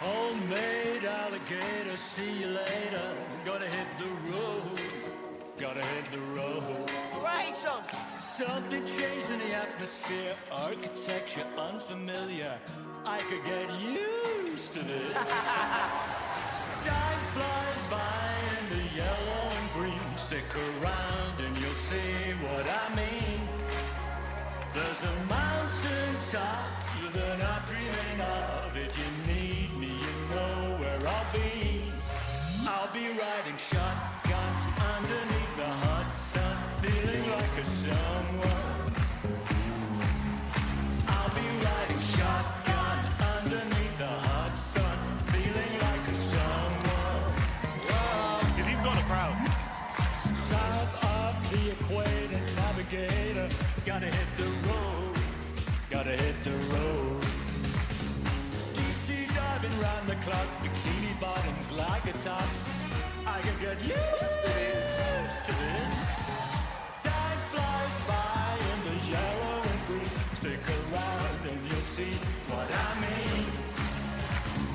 Homemade alligator, see you later. Gonna hit the road, gotta hit the road. Right, son. Something changed in the atmosphere, architecture unfamiliar. I could get used to this. Time flies by in the yellow and green. Stick around and you'll see what I mean. There's a mountain top that I'm dreaming of. If you need me, you know where I'll be. I'll be riding shotgun underneath the hot sun, feeling like a someone. I'll be riding shotgun underneath the hot sun, feeling like a someone. Whoa. Dude, he's got a crowd. South of the equator, navigator, gotta hit the road, gotta hit the road. Deep sea diving round the clock, bikini bottoms, lager tops. I can get used to this. Time flies by in the yellow and green. Stick around and you'll see what I mean.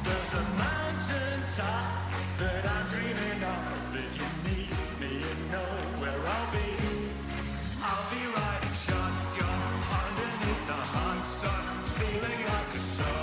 There's a mountain top that I'm dreaming of. If you need me, you know where I'll be. I'll be riding shotgun underneath the hot sun, feeling like a soul.